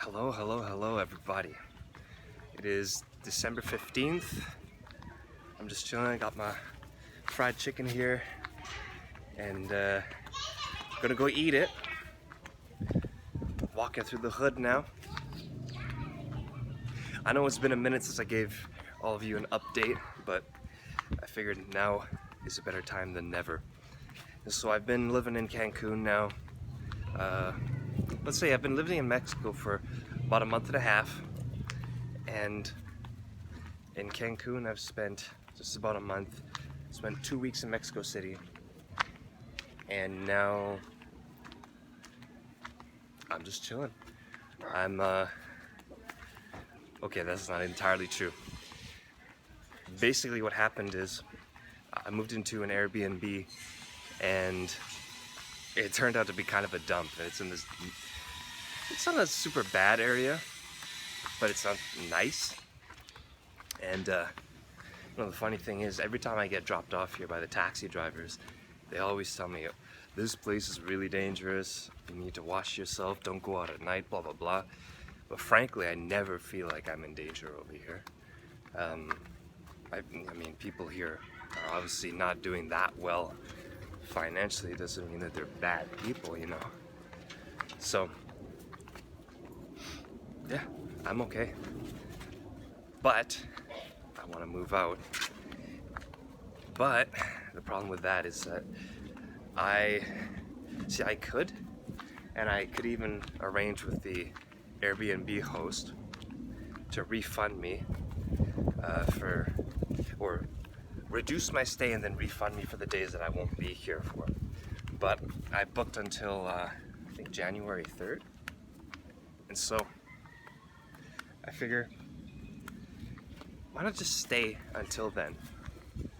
Hello everybody. It is December 15th. I'm just chilling. I got my fried chicken here and gonna go eat it. Walking through the hood now. I know it's been a minute since I gave all of you an update, but I figured now is a better time than never. And so I've been living in Cancun now. Let's say I've been living in Mexico for about a month and a half, and in Cancun I've spent just about a month. Spent 2 weeks in Mexico City, and now I'm just chilling. Okay, that's not entirely true. Basically what happened is I moved into an Airbnb and it turned out to be kind of a dump. It's not a super bad area, but it's not nice. And the funny thing is, every time I get dropped off here by the taxi drivers, they always tell me, this place is really dangerous, you need to wash yourself, don't go out at night, blah blah blah. But frankly, I never feel like I'm in danger over here. I mean, people here are obviously not doing that well financially. It doesn't mean that they're bad people, you know. So yeah, I'm okay. But I want to move out. But the problem with that is that I could even arrange with the Airbnb host to refund me or reduce my stay and then refund me for the days that I won't be here for. But I booked until I think January 3rd, and so I figure, why not just stay until then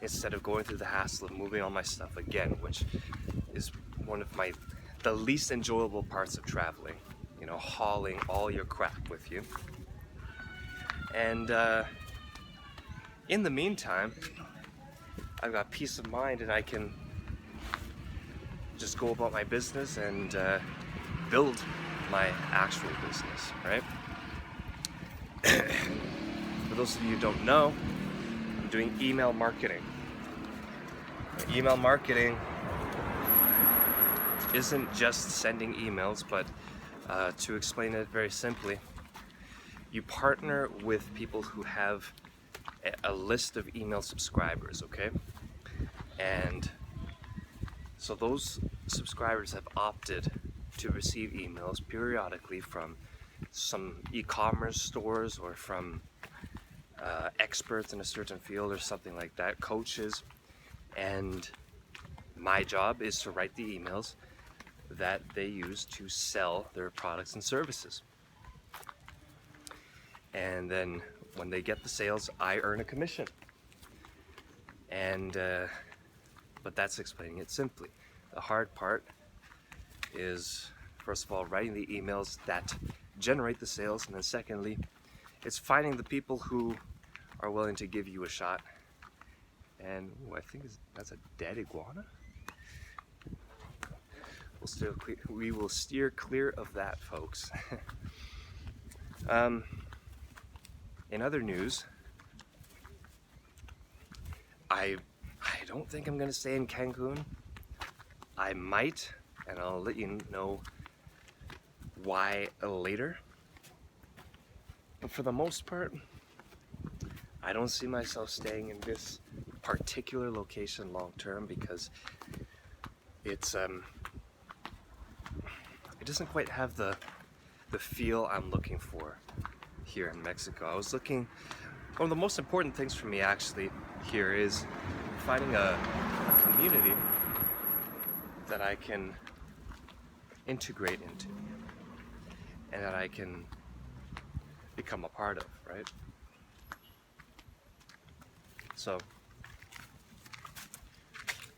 instead of going through the hassle of moving all my stuff again, which is one of the least enjoyable parts of traveling, you know, hauling all your crap with you. And in the meantime, I've got peace of mind and I can just go about my business and build my actual business, right? For those of you who don't know, I'm doing email marketing. Email marketing isn't just sending emails, but to explain it very simply, you partner with people who have a list of email subscribers, okay? And so those subscribers have opted to receive emails periodically from some e-commerce stores or from experts in a certain field or something like that, coaches. And my job is to write the emails that they use to sell their products and services. And then when they get the sales, I earn a commission. And but that's explaining it simply. The hard part is, first of all, writing the emails that generate the sales, and then secondly, it's finding the people who are willing to give you a shot. And I think that's a dead iguana. We will steer clear of that, folks. In other news, I don't think I'm gonna stay in Cancun. I might, and I'll let you know why later. But for the most part, I don't see myself staying in this particular location long term because it doesn't quite have the feel I'm looking for here in Mexico. One of the most important things for me actually here is finding a community that I can integrate into and that I can become a part of, right? So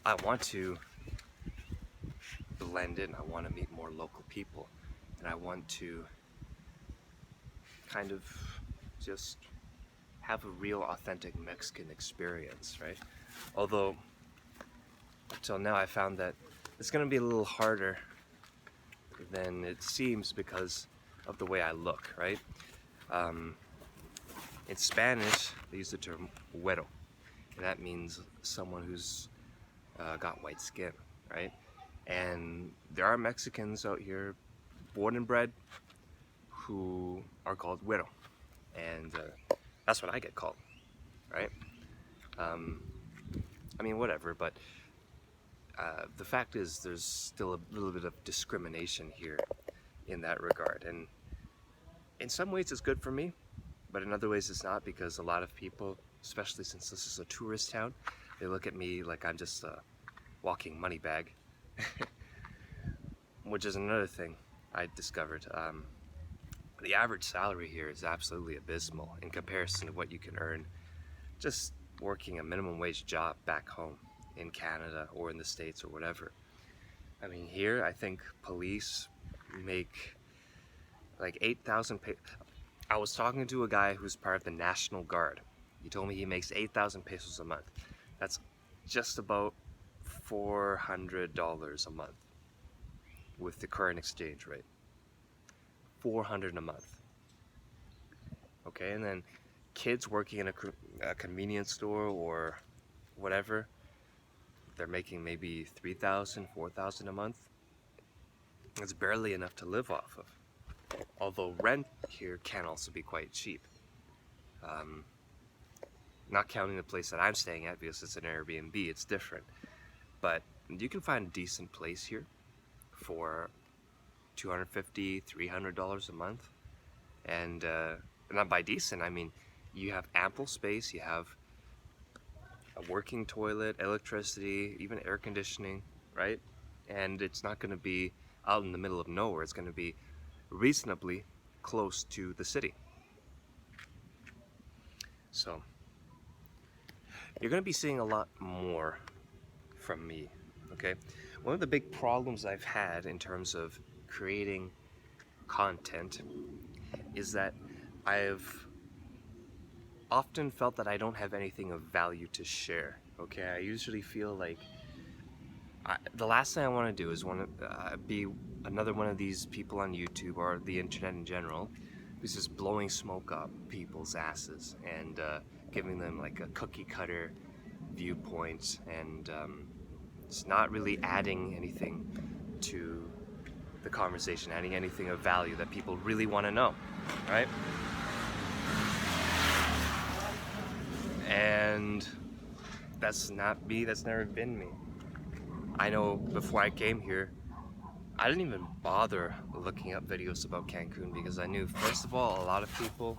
I want to blend in, I want to meet more local people, and I want to kind of just have a real authentic Mexican experience, right? Although until now I found that it's going to be a little harder than it seems because of the way I look, right? In Spanish, they use the term güero, and that means someone who's got white skin, right? And there are Mexicans out here, born and bred, who are called güero, and that's what I get called, right? I mean, whatever, but the fact is there's still a little bit of discrimination here in that regard, and in some ways it's good for me, but in other ways it's not, because a lot of people, especially since this is a tourist town, they look at me like I'm just a walking money bag, which is another thing I discovered. The average salary here is absolutely abysmal in comparison to what you can earn just working a minimum wage job back home in Canada or in the States or whatever. I mean, here I think police make like 8,000. I was talking to a guy who's part of the National Guard. He told me he makes 8,000 pesos a month. That's just about $400 a month with the current exchange rate. 400 a month. Okay, and then kids working in a convenience store or whatever, they're making maybe 3,000, 4,000 a month. It's barely enough to live off of. Although rent here can also be quite cheap. Not counting the place that I'm staying at, because it's an Airbnb, it's different. But you can find a decent place here for $250, $300 a month. And not by decent, I mean you have ample space, you have a working toilet, electricity, even air conditioning, right? And it's not going to be out in the middle of nowhere. It's going to be reasonably close to the city. So you're going to be seeing a lot more from me, okay? One of the big problems I've had in terms of creating content is that I've often felt that I don't have anything of value to share, okay? I usually feel like the last thing I want to do is want to be another one of these people on YouTube or the internet in general who's just blowing smoke up people's asses and giving them like a cookie cutter viewpoint, and it's not really adding anything to the conversation, adding anything of value that people really want to know, right? And that's not me, that's never been me. I know before I came here, I didn't even bother looking up videos about Cancun, because I knew, first of all, a lot of people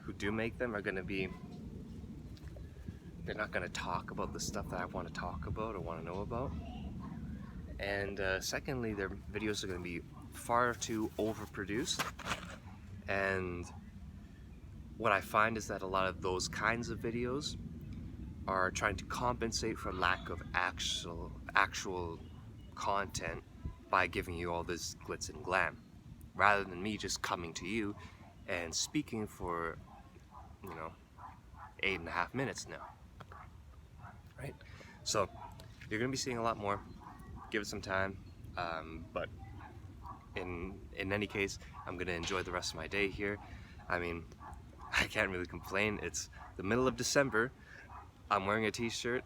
who do make them are going to be, they're not going to talk about the stuff that I want to talk about or want to know about. And secondly, their videos are going to be far too overproduced. And what I find is that a lot of those kinds of videos are trying to compensate for lack of actual content by giving you all this glitz and glam, rather than me just coming to you and speaking for, 8.5 minutes now, right? So you're gonna be seeing a lot more. Give it some time, but in any case, I'm gonna enjoy the rest of my day here. I mean, I can't really complain. It's the middle of December. I'm wearing a t-shirt.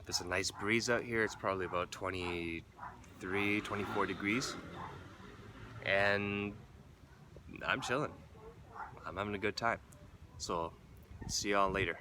There's a nice breeze out here. It's probably about 23, 24 degrees. And I'm chilling. I'm having a good time. So, see y'all later.